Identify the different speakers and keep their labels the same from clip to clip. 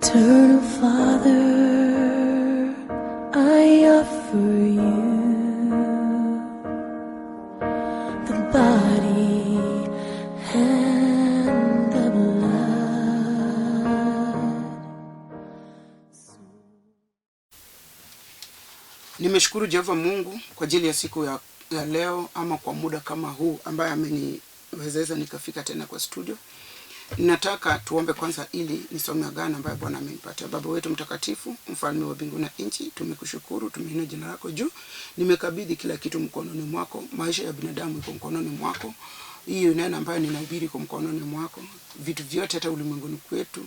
Speaker 1: Eternal Father, I offer you the body and the blood.
Speaker 2: Nimeshukuru Jehova Mungu kwa ajili ya siku ya leo, ama kwa muda kama huu ambaye ameniwezesha nikafika tena kwa studio. Ninataka tuombe kwanza ili nisome agano ambayo Bwana amenipatia. Baba wetu mtakatifu, mfalme wa mbingu na nchi, tumekushukuru, tumeinua jina lako juu. Nimekabidhi kila kitu mkononi mwako. Maisha ya binadamu iko mkononi mwako. Hiyo neno ambayo ninahubiri iko mkononi mwako. Vitu vyote hata ulimwenguni kwetu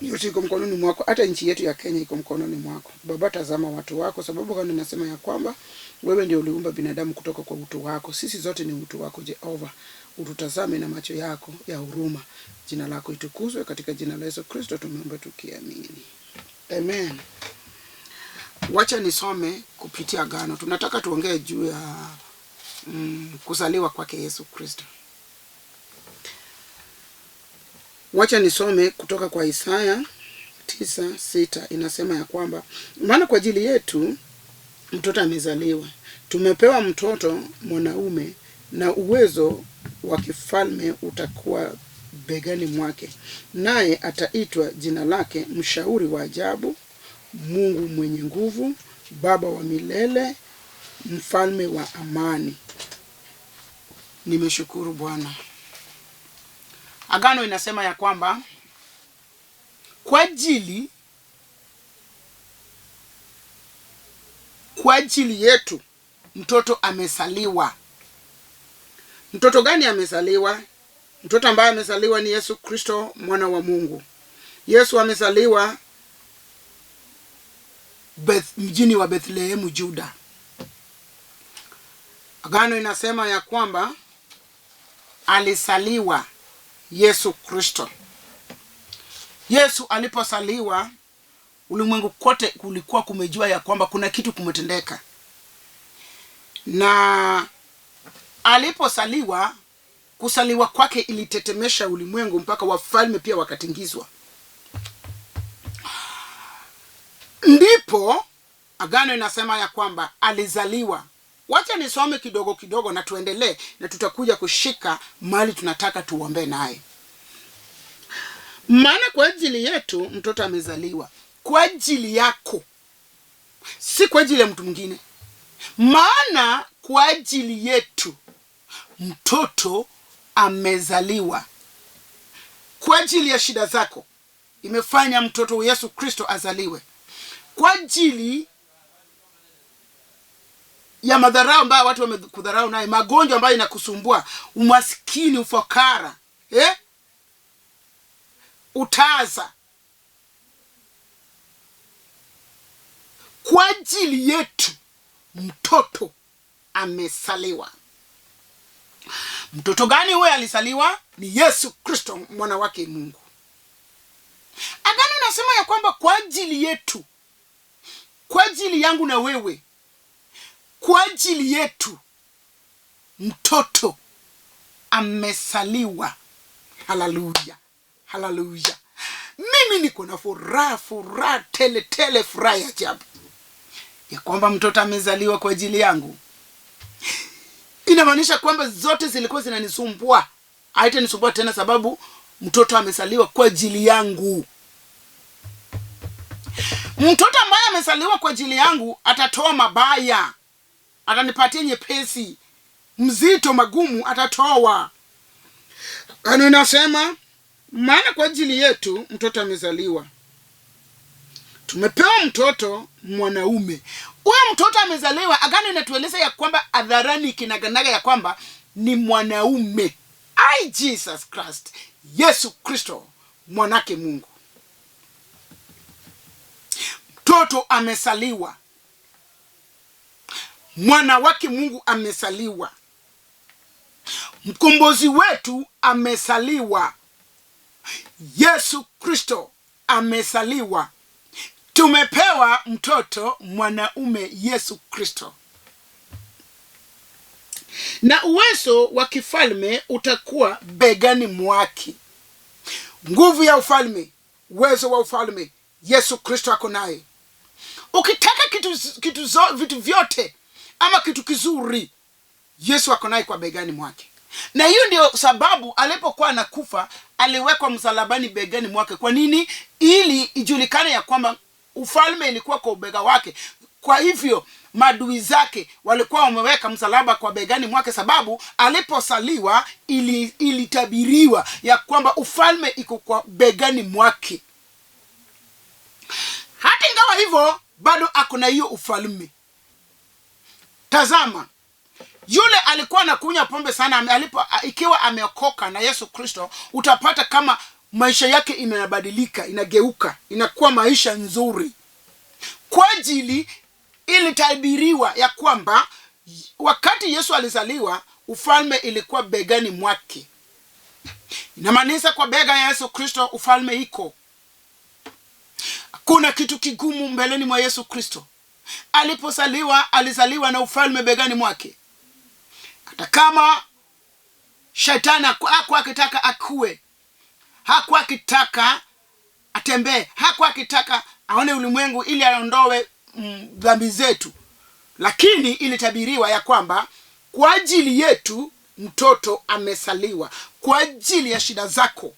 Speaker 2: yote iko mkononi mwako. Hata nchi yetu ya Kenya iko mkononi mwako. Baba, tazama watu wako, sababu kwa ninasema ya kwamba wewe ndio uliumba binadamu kutoka kwa utu wako. Sisi zote ni utu wako Jehova. Ututazame na macho yako ya huruma. Jina lako itukuzwe, katika jina la Yesu Kristo tumeomba tukiamini. Amen. Wacha nisome kupitia agano. Tunataka tuongee juu ya kuzaliwa kwake Yesu Kristo. Wacha nisome kutoka kwa Isaya 9:6. Inasema ya kwamba maana kwa ajili yetu mtoto amezaliwa, tumepewa mtoto mwanaume, na uwezo wa kifalme utakuwa begani mwake, naye ataitwa jina lake Mshauri wa Ajabu, Mungu mwenye nguvu, Baba wa milele, Mfalme wa amani. Nimeshukuru Bwana. Agano inasema ya kwamba kwa ajili yetu mtoto amezaliwa. Mtoto gani amezaliwa? Mtoto ambaye amezaliwa ni Yesu Kristo, mwana wa Mungu. Yesu amezaliwa mjini wa Bethlehemu, Juda. Agano inasema ya kwamba alizaliwa Yesu Kristo. Yesu alipozaliwa, ulimwengu kote kulikuwa kumejua ya kwamba kuna kitu kumetendeka. Na alipozaliwa, kuzaliwa kwake ilitetemesha ulimwengu mpaka wafalme pia wakatingizwa. Ndipo agano inasema ya kwamba alizaliwa. Wacha nisome kidogo kidogo na tuendelee, na tutakuja kushika mahali tunataka tuombe naye. Maana kwa ajili yetu mtoto amezaliwa. Kwa ajili yako, si kwa ajili ya mtu mwingine. Maana kwa ajili yetu mtoto amezaliwa. Kwa ajili ya shida zako imefanya mtoto Yesu Kristo azaliwe. Kwa ajili ya madharau ambayo watu wamekudharau naye, magonjwa ambayo inakusumbua, umaskini, ufakara, utaza. Kwa ajili yetu mtoto amezaliwa. Mtoto gani huyo alizaliwa? Ni Yesu Kristo, mwana wake Mungu. Agano nasema ya kwamba kwa ajili yetu, kwa ajili yangu na wewe, kwa ajili yetu mtoto amezaliwa. Haleluya, haleluya. Mimi niko na furaha tele, furaha ya ajabu ya kwamba mtoto amezaliwa kwa ajili yangu. Inamaanisha kwamba zote zilikuwa zinanisumbua haitanisumbua tena, sababu mtoto amezaliwa kwa ajili yangu. Mtoto ambaye amezaliwa kwa ajili yangu atatoa mabaya, atanipatia nyepesi. Mzito magumu atatoa. Agano inasema maana kwa ajili yetu mtoto amezaliwa, tumepewa mtoto mwanaume. Huyo mtoto amezaliwa, agano inatueleza ya kwamba adharani kinaganaga ya kwamba ni mwanaume. Jesus Christ, Yesu Kristo, mwanake Mungu. Mtoto amezaliwa. Mwana wake Mungu amezaliwa. Mkombozi wetu amezaliwa. Yesu Kristo amezaliwa. Tumepewa mtoto mwanaume, Yesu Kristo. Na uwezo wa kifalme utakuwa begani mwake. Nguvu ya ufalme, uwezo wa ufalme, Yesu Kristo ako naye. Ukitaka vitu vyote ama kitu kizuri, Yesu ako naye kwa begani mwake. Na hiyo ndio sababu alipokuwa anakufa aliwekwa msalabani begani mwake. Kwa nini? Ili ijulikane ya kwamba ufalme ilikuwa kwa bega wake. Kwa hivyo maadui zake walikuwa wameweka msalaba kwa begani mwake, sababu aliposaliwa ilitabiriwa ya kwamba ufalme iko kwa begani mwake. Hata ingawa hivyo bado ako na hiyo ufalme. Tazama, yule alikuwa anakunywa pombe sana, ikiwa ameokoka na Yesu Kristo, utapata kama maisha yake inabadilika, inageuka, inakuwa maisha nzuri. Kwa ajili ilitabiriwa ya kwamba wakati Yesu alizaliwa, ufalme ilikuwa begani mwake. Inamaanisha kwa bega ya Yesu Kristo ufalme iko. Kuna kitu kigumu mbeleni mwa Yesu Kristo. Alipozaliwa, alizaliwa na ufalme begani mwake. Hata kama shetani hakuwa akitaka akue, hakuwa akitaka atembee, hakuwa akitaka aone ulimwengu ili aondoe dhambi zetu, lakini ilitabiriwa ya kwamba kwa ajili yetu mtoto amesaliwa, kwa ajili ya shida zako,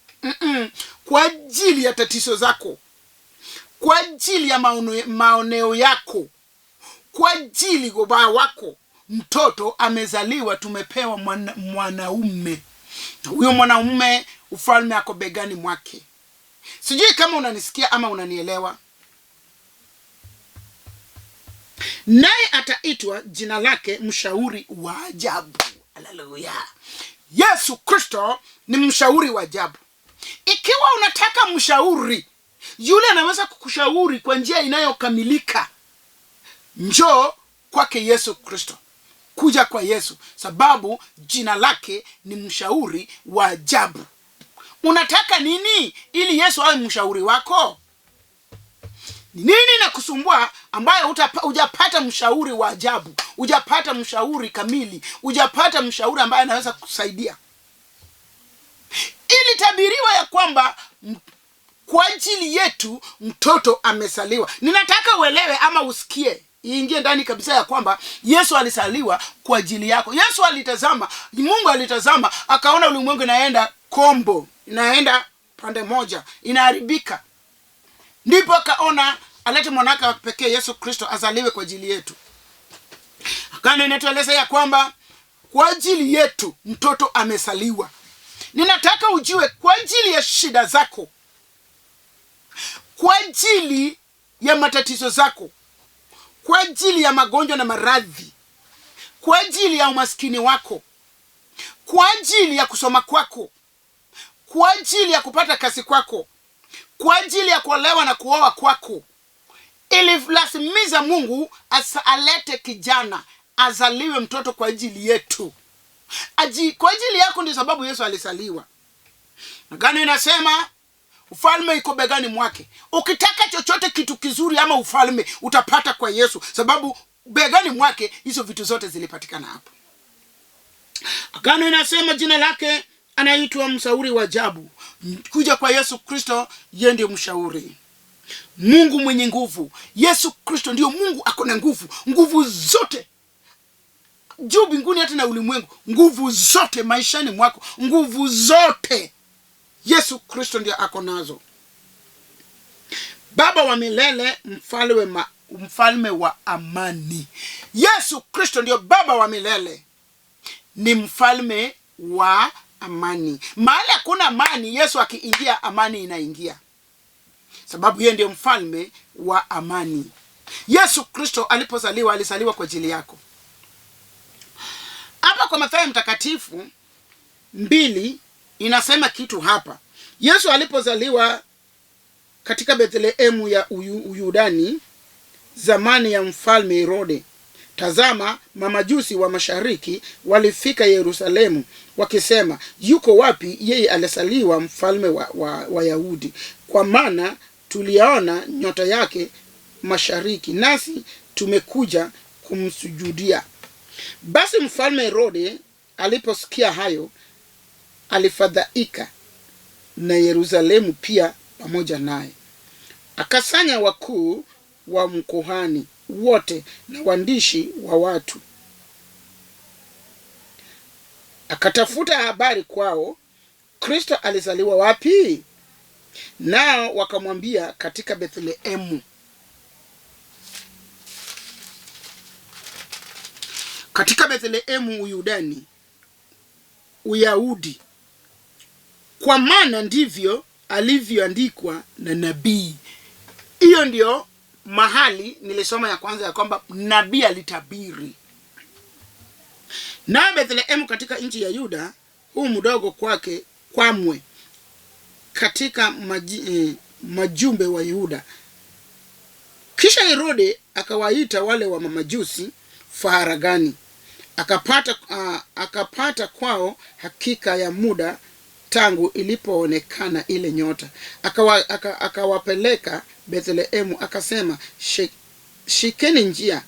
Speaker 2: kwa ajili ya tatizo zako, kwa ajili ya maoneo yako, kwa ajili ya ubaya wako, mtoto amezaliwa. Tumepewa mwanaume. Huyo mwanaume ufalme ako begani mwake. Sijui kama unanisikia ama unanielewa. Naye ataitwa jina lake mshauri wa ajabu. Haleluya. Yesu Kristo ni mshauri wa ajabu. Ikiwa unataka mshauri yule anaweza kukushauri kwa njia inayokamilika, njoo kwake Yesu Kristo. Kuja kwa Yesu, sababu jina lake ni mshauri wa ajabu. Unataka nini ili Yesu awe mshauri wako? Nini nakusumbua ambaye hujapata mshauri wa ajabu, hujapata mshauri kamili, hujapata mshauri ambaye anaweza kukusaidia? Ili tabiriwa ya kwamba kwa ajili yetu mtoto amesaliwa. Ninataka uelewe ama usikie, iingie ndani kabisa ya kwamba Yesu alisaliwa kwa ajili yako. Yesu alitazama, Mungu alitazama, akaona ulimwengu inaenda kombo, inaenda pande moja, inaharibika. Ndipo akaona alete mwanake wa pekee Yesu Kristo azaliwe kwa ajili yetu. Akana inatueleza ya kwamba kwa ajili yetu mtoto amesaliwa. Ninataka ujue kwa ajili ya shida zako, kwa ajili ya matatizo zako, kwa ajili ya magonjwa na maradhi, kwa ajili ya umaskini wako, kwa ajili ya kusoma kwako, kwa ajili ya kupata kazi kwako, kwa ajili ya kuolewa na kuoa kwako, ili lazimiza Mungu alete kijana azaliwe mtoto kwa ajili yetu. Kwa ajili yako ndio sababu Yesu alisaliwa. Agano inasema ufalme iko begani mwake. Ukitaka chochote kitu kizuri ama ufalme utapata kwa Yesu, sababu begani mwake hizo vitu zote zilipatikana hapo. Agano inasema jina lake anaitwa mshauri wa ajabu. Kuja kwa Yesu Kristo, yeye ndio mshauri. Mungu mwenye nguvu. Yesu Kristo ndio Mungu ako na nguvu. Nguvu zote juu mbinguni hata na ulimwengu, nguvu zote maishani mwako, nguvu zote Yesu Kristo ndio ako nazo. Baba wa milele, mfalme wa amani. Yesu Kristo ndio baba wa milele, ni mfalme wa amani. Mahali hakuna amani, Yesu akiingia amani inaingia, sababu yeye ndio mfalme wa amani. Yesu Kristo alipozaliwa, alizaliwa kwa ajili yako. Hapa kwa Mathayo mtakatifu 2 inasema kitu hapa. Yesu alipozaliwa katika Bethlehemu ya Uyudani zamani ya mfalme Herode, tazama mamajusi wa mashariki walifika Yerusalemu wakisema, yuko wapi yeye alizaliwa mfalme wa Yahudi? Kwa maana tuliona nyota yake mashariki, nasi tumekuja kumsujudia. Basi mfalme Herode aliposikia hayo alifadhaika, na Yerusalemu pia pamoja naye. Akasanya wakuu wa mkuhani wote na waandishi wa watu, akatafuta habari kwao, Kristo alizaliwa wapi? Nao wakamwambia, katika Bethlehemu. Katika Bethlehemu Uyudani, Uyahudi, kwa maana ndivyo alivyoandikwa na nabii. Hiyo ndio mahali nilisoma ya kwanza ya kwamba nabii alitabiri. Na Bethlehemu katika nchi ya Yuda, huu mdogo kwake kwamwe katika majumbe wa Yuda. Kisha Herode akawaita wale wa mamajusi faharagani, akapata kwao hakika ya muda tangu ilipoonekana ile nyota. Akawapeleka Bethlehemu, akasema, shikeni njia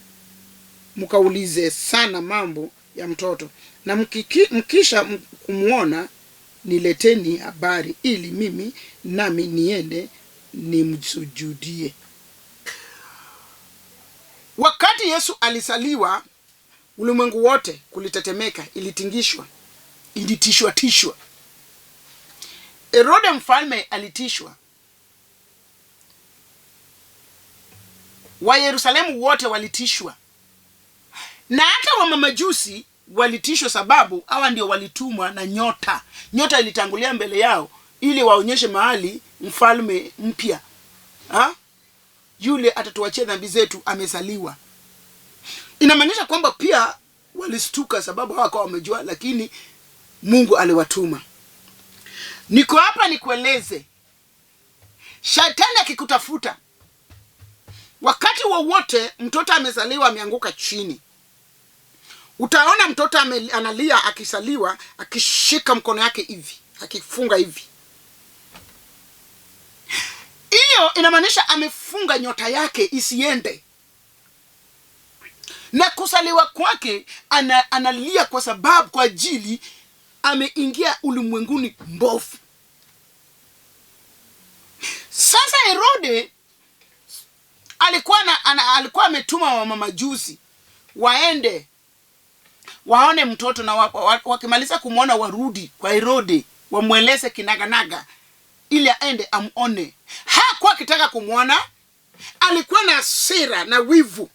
Speaker 2: mkaulize sana mambo ya mtoto, na mkisha kumuona nileteni habari, ili mimi nami niende nimsujudie. Wakati Yesu alisaliwa, ulimwengu wote kulitetemeka, ilitingishwa, ilitishwa. Herode mfalme alitishwa. Wa Yerusalemu wote walitishwa. Na hata wa mamajusi walitishwa, sababu hawa ndio walitumwa na nyota. Nyota ilitangulia mbele yao ili waonyeshe mahali mfalme mpya, yule atatuachia dhambi zetu, amezaliwa. Inamaanisha kwamba pia walistuka, sababu hawakuwa wamejua, lakini Mungu aliwatuma. Niko hapa nikueleze, shetani akikutafuta, wakati wowote mtoto amezaliwa ameanguka chini, utaona mtoto analia akisaliwa, akishika mkono yake hivi, akifunga hivi. Hiyo inamaanisha amefunga nyota yake isiende. Na kusaliwa kwake analia kwa sababu, kwa ajili ameingia ulimwenguni mbovu. Sasa Herode alikuwa ametuma wa mamajusi waende waone mtoto, na wakimaliza kumwona warudi kwa Herode wamweleze kinaganaga ili aende amuone. Hakuwa akitaka kumwona, alikuwa na hasira na wivu,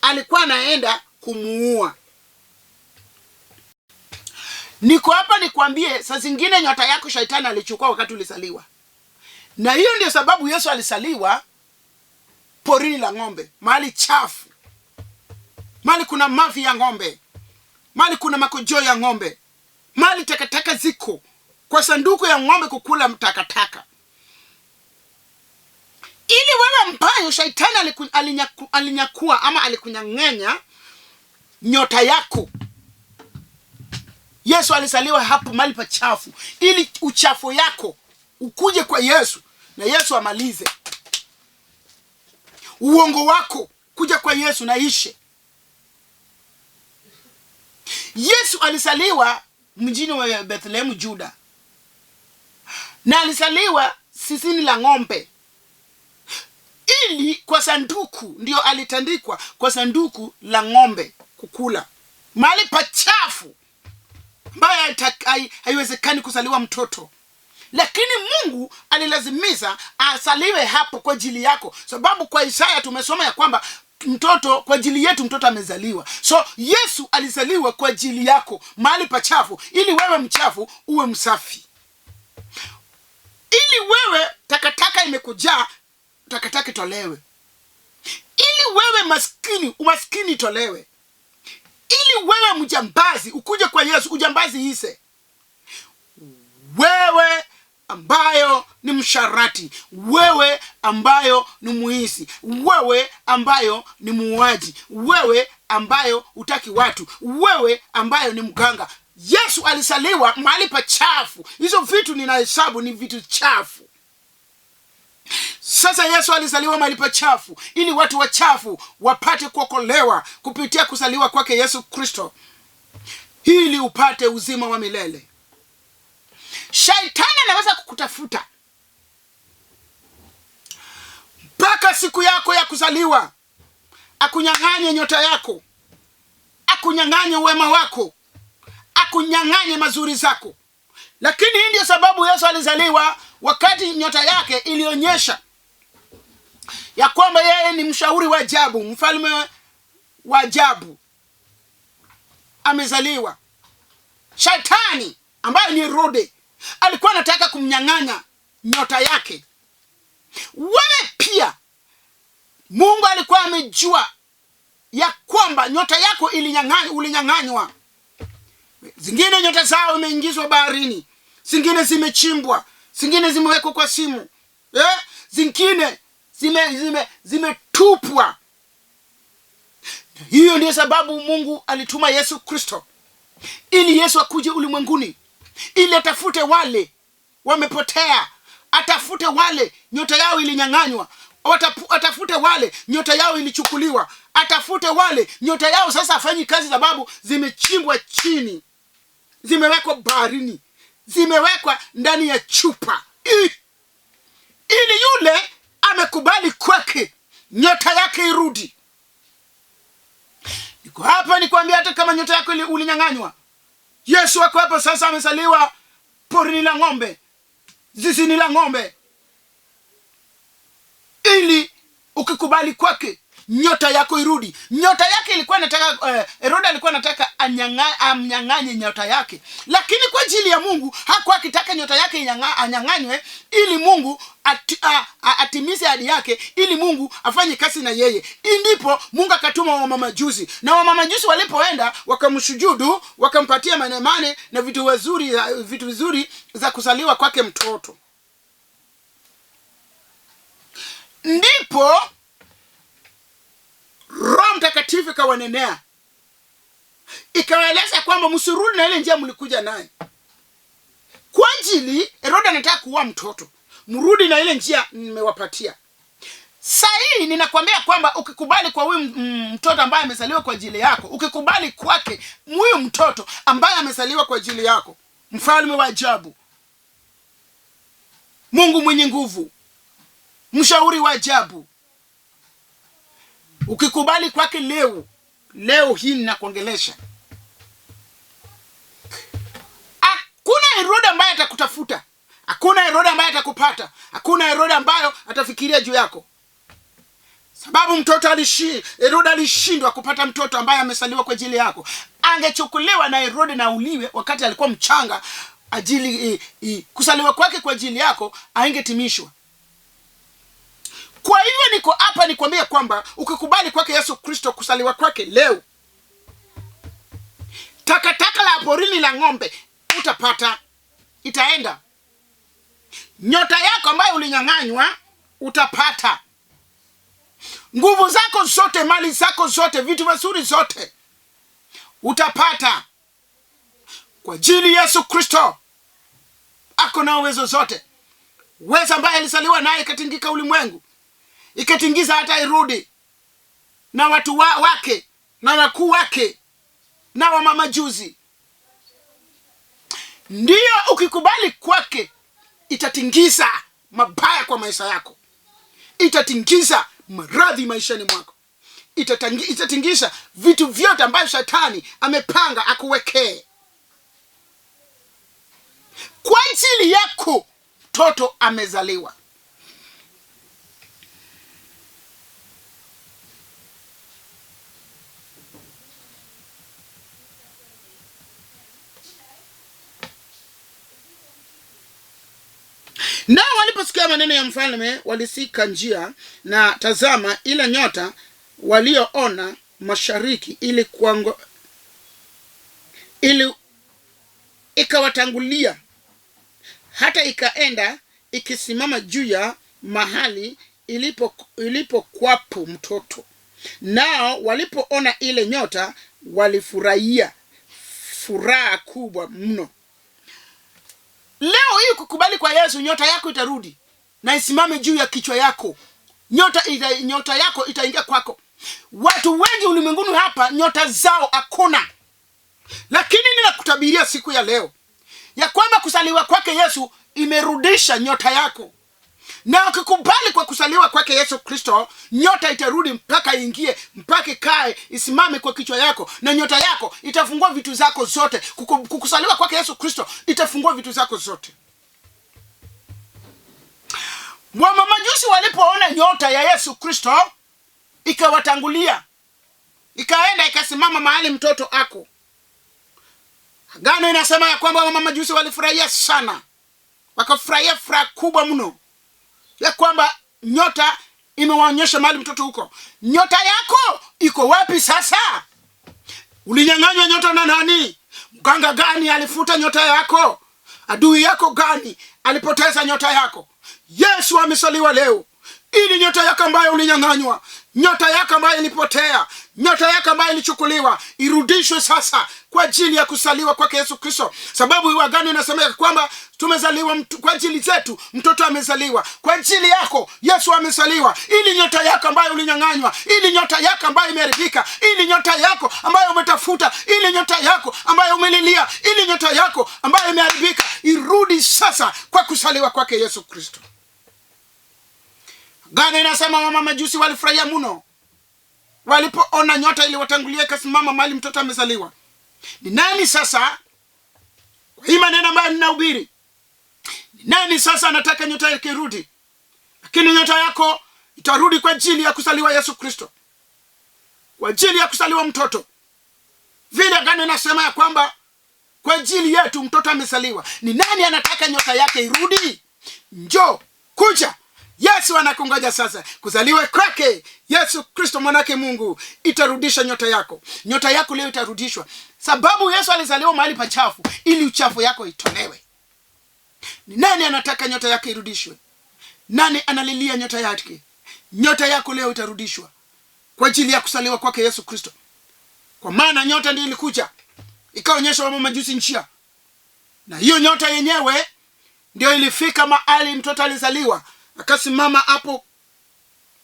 Speaker 2: alikuwa anaenda kumuua. Niko hapa nikwambie, saa zingine nyota yako shetani alichukua wakati ulisaliwa. Na hiyo ndio sababu Yesu alisaliwa porini la ng'ombe, mahali chafu, mahali kuna mavi ya ng'ombe, mahali kuna makojo ya ng'ombe, mahali takataka ziko, kwa sanduku ya ng'ombe kukula takataka. Ili wewe mpayo, shetani alinyakua ama alikunyang'anya nyota yako. Yesu alisaliwa hapo mahali pachafu, ili uchafu yako ukuje kwa Yesu na Yesu amalize. Uongo wako kuja kwa Yesu na ishe. Yesu alisaliwa mjini wa Bethlehemu Juda, na alisaliwa sisini la ng'ombe, ili kwa sanduku, ndio alitandikwa kwa sanduku la ng'ombe kukula, mahali pachafu ambaye haiwezekani kusaliwa mtoto. Lakini Mungu alilazimisha asaliwe hapo kwa ajili yako, sababu kwa Isaya tumesoma ya kwamba mtoto kwa ajili yetu mtoto amezaliwa. So Yesu alizaliwa kwa ajili yako mahali pachafu, ili wewe mchafu uwe msafi. Ili wewe takataka imekujaa, takataka itolewe. Ili wewe maskini, umaskini itolewe. Ili wewe mjambazi ukuje kwa Yesu, ujambazi hise. Wewe ambayo ni msharati, wewe ambayo ni muisi, wewe ambayo ni muuaji, wewe ambayo utaki watu, wewe ambayo ni mganga, Yesu alisaliwa mahali pachafu. Hizo vitu ninahesabu ni vitu chafu. Sasa Yesu alizaliwa mahali pachafu ili watu wachafu wapate kuokolewa kupitia kusaliwa kwake Yesu Kristo, ili upate uzima wa milele. Shetani anaweza kukutafuta mpaka siku yako ya kuzaliwa, akunyang'anye nyota yako, akunyang'anye wema wako, akunyang'anye mazuri zako. Lakini hii ndio sababu Yesu alizaliwa wakati nyota yake ilionyesha ya kwamba yeye ni mshauri wa ajabu, mfalme wa ajabu. Amezaliwa. Shetani ambaye ni Herode alikuwa anataka kumnyang'anya nyota yake. Wewe pia Mungu alikuwa amejua ya kwamba nyota yako ulinyang'anywa. Zingine nyota zao imeingizwa baharini, zingine zimechimbwa, zingine zimewekwa kwa simu, zingine zimetupwa. Hiyo ndiyo sababu Mungu alituma Yesu Kristo, ili Yesu akuje ulimwenguni, ili atafute wale wamepotea, atafute wale nyota yao ilinyang'anywa, atafute wale nyota yao ilichukuliwa, atafute wale nyota yao sasa afanyi kazi sababu zimechimbwa chini, zimewekwa baharini, zimewekwa ndani ya chupa, ili yule amekubali kwake nyota yake irudi. Niko hapa nikwambia, hata kama nyota yako ulinyang'anywa, Yesu wako hapa sasa, amezaliwa porini la ng'ombe, zizini la ng'ombe, ili ukikubali kwake nyota yako irudi. Nyota yake ilikuwa inataka Herode alikuwa anataka amnyang'anye nyota yake, lakini kwa ajili ya Mungu hakuwa akitaka nyota yake anyang'anywe, ili Mungu atimize ahadi yake, ili Mungu afanye kazi na yeye. Ndipo Mungu akatuma wamamajusi, na wamamajusi walipoenda wakamshujudu, wakampatia manemane na vitu vizuri za kuzaliwa kwake mtoto. Ndipo Roho Mtakatifu kawanenea, ikawaeleza kwamba msirudi na ile njia mlikuja naye. Kwa ajili Herode anataka kuua mtoto, mrudi na ile njia nimewapatia. Sasa ninakwambia kwamba ukikubali kwa huyu mtoto ambaye amezaliwa kwa ajili yako, ukikubali kwake huyu mtoto ambaye amezaliwa kwa ajili yako, mfalme wa ajabu, Mungu mwenye nguvu, mshauri wa ajabu, ukikubali kwake leo hii ninakuongelesha, hakuna Herode ambaye atakutafuta, hakuna Herode ambaye atakupata, hakuna Herode ambaye atafikiria juu yako. Sababu Herode alishindwa kupata mtoto ambaye amesaliwa kwa ajili yako. Angechukuliwa na Herode na uliwe wakati alikuwa mchanga, ajili kusaliwa kwake kwa ajili yako aingetimishwa. Kwa hivyo niko hapa nikwambia kwamba ukikubali kwake Yesu Kristo, kusaliwa kwake leo, takataka la porini la ng'ombe utapata, itaenda. Nyota yako ambayo ulinyang'anywa utapata. Nguvu zako zote, mali zako zote, vitu vizuri zote utapata. Kwa ajili Yesu Kristo ako na uwezo zote. Uwezo ambaye alizaliwa naye katingika ulimwengu, ikatingiza hata Herode na watu wake na wakuu wake na wamamajusi. Ndio ukikubali kwake itatingiza mabaya kwa maisha yako, itatingiza maradhi maishani mwako, itatingiza vitu vyote ambavyo Shetani amepanga akuwekee. Kwa ajili yako mtoto amezaliwa. Nao waliposikia maneno ya mfalme walisika njia, na tazama ile nyota walioona mashariki ili ikawatangulia, hata ikaenda ikisimama juu ya mahali ilipokuwapo mtoto. Nao walipoona ile nyota walifurahia furaha kubwa mno. Leo hii kukubali kwa Yesu, nyota yako itarudi na isimame juu ya kichwa yako. Nyota yako itaingia kwako. Watu wengi ulimwenguni hapa nyota zao hakuna, lakini ninakutabiria siku ya leo ya kwamba kusaliwa kwake Yesu imerudisha nyota yako. Na ukikubali kwa kuzaliwa kwake Yesu Kristo, nyota itarudi mpaka ingie, mpaka ikae, isimame kwa kichwa yako, na nyota yako itafungua vitu zako zote. Kuzaliwa kwake Yesu Kristo itafungua vitu zako zote. Wamamajusi walipoona nyota ya Yesu Kristo ikawatangulia, ikaenda ikasimama mahali mtoto ako, Agano inasema ya kwamba wamamajusi walifurahia sana, wakafurahia furaha kubwa mno ya kwamba nyota imewaonyesha mahali mtoto huko. Nyota yako iko wapi sasa? Ulinyang'anywa nyota na nani? Mganga gani alifuta nyota yako? Adui yako gani alipoteza nyota yako? Yesu amezaliwa leo ili nyota yako ambayo ulinyang'anywa, nyota yako ambayo ilipotea, nyota yako ambayo ilichukuliwa, irudishwe sasa kwa ajili ya kuzaliwa kwake Yesu Kristo. Sababu Agano inasema kwamba tumezaliwa kwa ajili zetu, mtoto amezaliwa. Kwa ajili yako Yesu amezaliwa, ili nyota yako ambayo ulinyang'anywa, ili nyota yako ambayo imeharibika, ili nyota yako ambayo umetafuta, ili nyota yako ambayo umelilia, ili nyota yako ambayo imeharibika irudi sasa kwa kuzaliwa kwake Yesu Kristo. Agano inasema wamamajusi walifurahia mno walipoona nyota iliwatangulia ikasimama mahali mtoto amezaliwa. Ni nani sasa, kwa hii maneno ambayo ninahubiri, ni nani sasa anataka nyota yake irudi? Lakini nyota yako itarudi kwa ajili ya kuzaliwa Yesu Kristo, kwa ajili ya kuzaliwa mtoto. Vile Agano inasema ya kwamba kwa ajili yetu mtoto amezaliwa. Ni nani anataka nyota yake irudi? Njoo, kuja. Yesu anakungoja sasa. Kuzaliwa kwake Yesu Kristo mwanake Mungu itarudisha nyota yako. Nyota yako leo itarudishwa. Sababu Yesu alizaliwa mahali pachafu ili uchafu yako itolewe. Ni nani anataka nyota yake irudishwe? Nani analilia nyota yake? Nyota yako leo itarudishwa kwa ajili ya kuzaliwa kwake Yesu Kristo. Kwa maana nyota ndiyo ilikuja ikaonyesha wamamajusi njia. Na hiyo nyota yenyewe ndio ilifika mahali mtoto alizaliwa, akasimama hapo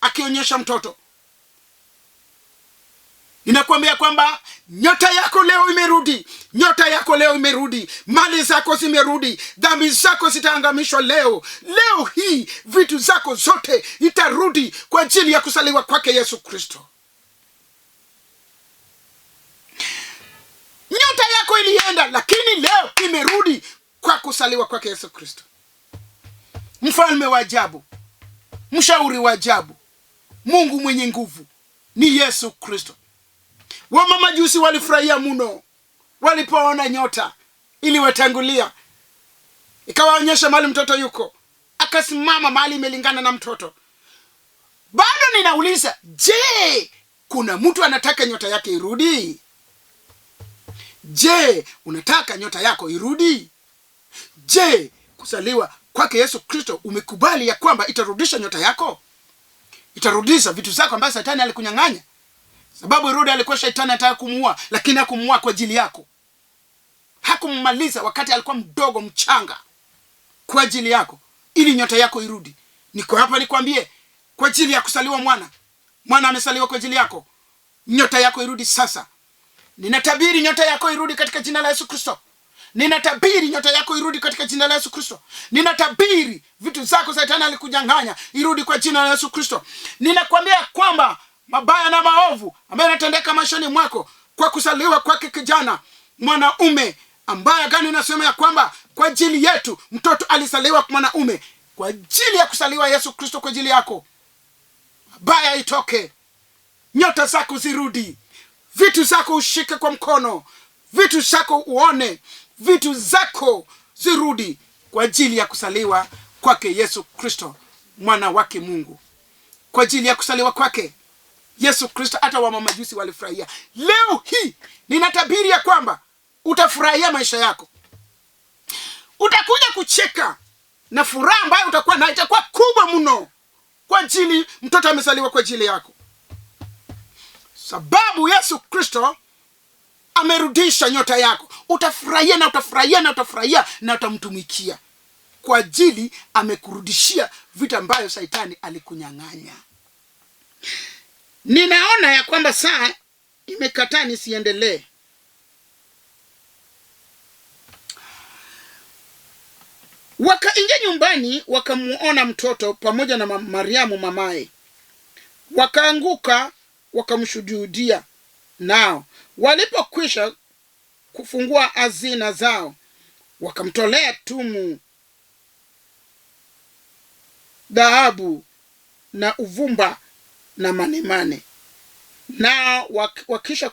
Speaker 2: akionyesha mtoto. Ninakuambia kwamba nyota yako leo imerudi. Nyota yako leo imerudi. Mali zako zimerudi. Dhambi zako zitaangamishwa leo. Leo hii vitu zako zote itarudi kwa ajili ya kuzaliwa kwake Yesu Kristo. Nyota yako ilienda, lakini leo imerudi kwa kuzaliwa kwake Yesu Kristo. Mfalme wa ajabu, mshauri wa ajabu, Mungu mwenye nguvu ni Yesu Kristo. Wamamajusi walifurahia mno walipoona nyota iliwatangulia ikawaonyesha mahali mtoto yuko, akasimama mahali imelingana na mtoto. Bado ninauliza, je, kuna mtu anataka nyota yake irudi? Je, unataka nyota yako irudi? Je, kuzaliwa kwake Yesu Kristo umekubali ya kwamba itarudisha nyota yako? Itarudisha vitu zako ambazo Shetani alikunyang'anya. Sababu Herode alikuwa Shetani anataka kumuua, lakini hakumuua kwa ajili yako. Hakummaliza wakati alikuwa mdogo mchanga, kwa ajili yako, ili nyota yako irudi. Niko hapa nikwambie, kwa ajili ya kuzaliwa mwana amezaliwa kwa ajili yako. Nyota yako irudi sasa. Ninatabiri nyota yako irudi katika jina la Yesu Kristo. Ninatabiri nyota yako irudi katika jina la Yesu Kristo. Ninatabiri vitu zako Shetani alikunyang'anya irudi kwa jina la Yesu Kristo. Ninakwambia kwamba mabaya na maovu ambayo yanatendeka maishani mwako kwa kuzaliwa kwake kijana mwanaume, ambaye Agano inasema ya kwamba kwa ajili yetu mtoto alizaliwa mwanaume, kwa ajili ya kuzaliwa Yesu Kristo kwa ajili yako, mabaya itoke, nyota zako zirudi, vitu zako ushike kwa mkono, vitu zako uone, vitu zako zirudi kwa ajili ya kuzaliwa kwake Yesu Kristo mwana wake Mungu. Kwa ajili ya kuzaliwa kwake Yesu Kristo hata wamamajusi walifurahia. Leo hii ninatabiri ya kwamba utafurahia maisha yako. Utakuja kucheka na furaha ambayo utakuwa na itakuwa kubwa mno kwa ajili mtoto amezaliwa kwa ajili yako. Sababu Yesu Kristo amerudisha nyota yako. Utafurahia na utafurahia na utafurahia na utamtumikia kwa ajili amekurudishia vitu ambayo Shetani alikunyang'anya. Ninaona ya kwamba saa imekataa nisiendelee. Wakaingia nyumbani, wakamuona mtoto pamoja na Mariamu mamaye. Wakaanguka, wakamshuhudia. Nao walipokwisha kufungua hazina zao, wakamtolea tumu, dhahabu na uvumba na manemane. Nao wakisha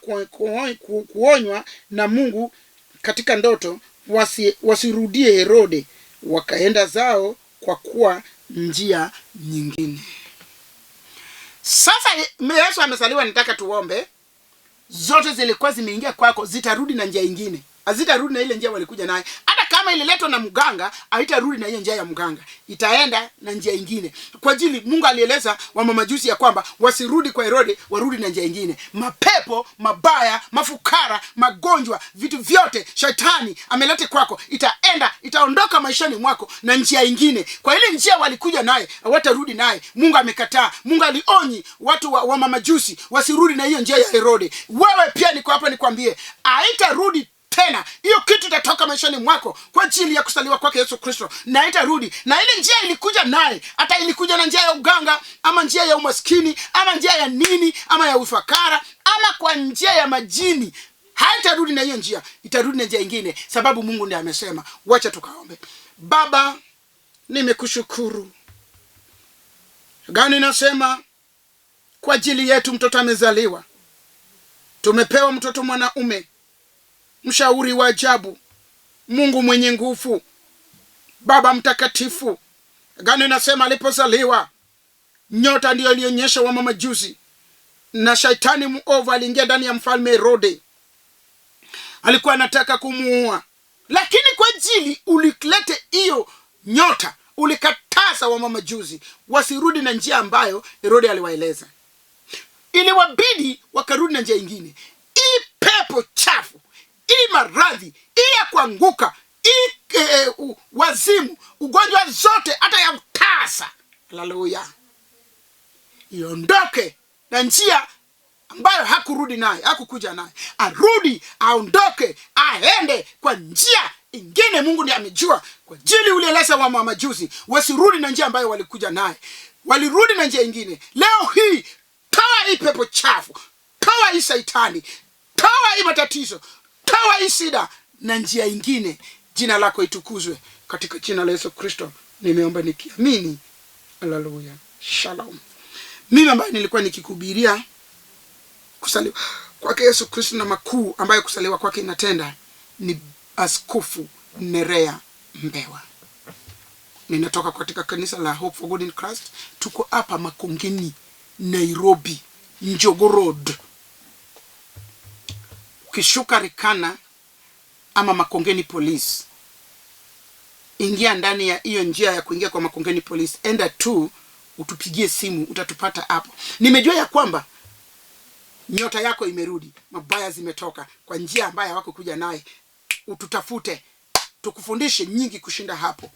Speaker 2: kuonywa na Mungu katika ndoto wasirudie Herode, wakaenda zao kwa kuwa njia nyingine. Sasa Yesu amezaliwa, nataka tuombe. Zote zilikuwa zimeingia kwako, zitarudi na njia nyingine. Hazitarudi na ile njia walikuja naye. Hata kama ililetwa na mganga, haitarudi na hiyo njia ya mganga. Itaenda na njia nyingine. Kwa ajili Mungu alieleza wamamajusi ya kwamba wasirudi kwa Herode, warudi na njia nyingine. Mapepo mabaya, mafukara, magonjwa, vitu vyote shetani ameleta kwako, itaondoka maishani mwako na njia nyingine. Kwa ile njia walikuja naye, hawatarudi naye. Mungu amekataa. Mungu alionyi watu wa mamajusi wasirudi na hiyo njia ya Herode. Wewe pia niko hapa nikwambie, haitarudi tena. Hiyo kitu itatoka maishani mwako kwa ajili ya kuzaliwa kwake Yesu Kristo, na haitarudi na ile njia ilikuja naye. Hata ilikuja na njia ya uganga, ama njia ya umaskini, ama njia ya nini, ama ya ufakara, ama kwa njia ya majini, haitarudi na hiyo njia. Itarudi na njia nyingine, sababu Mungu ndiye amesema. Wacha tukaombe. Baba, nimekushukuru. Gani nasema kwa ajili yetu mtoto amezaliwa. Tumepewa mtoto mwanaume, mshauri wa ajabu, Mungu mwenye nguvu, Baba mtakatifu. Gani nasema alipozaliwa, nyota ndiyo ilionyesha wa mamajusi, na shetani muovu aliingia ndani ya mfalme Herode. Alikuwa anataka kumuua, lakini kwa ajili ulilete hiyo nyota, ulikataza wa mamajusi wasirudi na njia ambayo Herode aliwaeleza. Iliwabidi wakarudi na njia nyingine. Hii pepo chafu, hii maradhi, hii ya kuanguka, hii wazimu, ugonjwa zote, hata ya utasa, haleluya, iondoke na njia ambayo hakurudi naye, hakukuja naye. Arudi, aondoke, aende kwa njia ingine. Mungu ndiye amejua. Kwa ajili ulieleza wa mamajusi wasirudi na njia ambayo walikuja naye, walirudi na njia ingine. Leo hii toa hii pepo chafu, toa hii shetani, toa hii matatizo, toa hii shida na njia ingine. Jina lako itukuzwe, katika jina la Yesu Kristo nimeomba nikiamini, haleluya, shalom. Mimi ambaye nilikuwa nikikuhubiria kuzaliwa kwake Yesu Kristo na makuu ambayo kuzaliwa kwake inatenda, ni Askofu Nereah Mbewa. Ninatoka katika kanisa la Hope for God in Christ. Tuko hapa Makongeni, Nairobi, Njogo Road. Ukishuka Rikana ama Makongeni Police, ingia ndani ya hiyo njia ya kuingia kwa Makongeni Police, enda tu utupigie simu, utatupata hapo. Nimejua ya kwamba nyota yako imerudi, mabaya zimetoka kwa njia ambayo hawako kuja naye. Ututafute, tukufundishe nyingi kushinda hapo.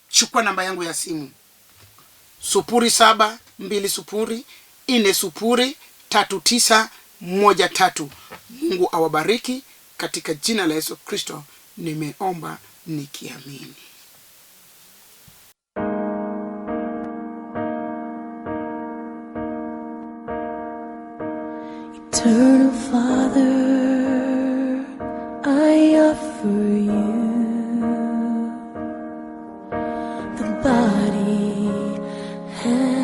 Speaker 2: Chukua namba yangu ya simu 0720403913. Mungu awabariki katika jina la Yesu Kristo nimeomba nikiamini.
Speaker 1: Eternal Father, I offer you the body and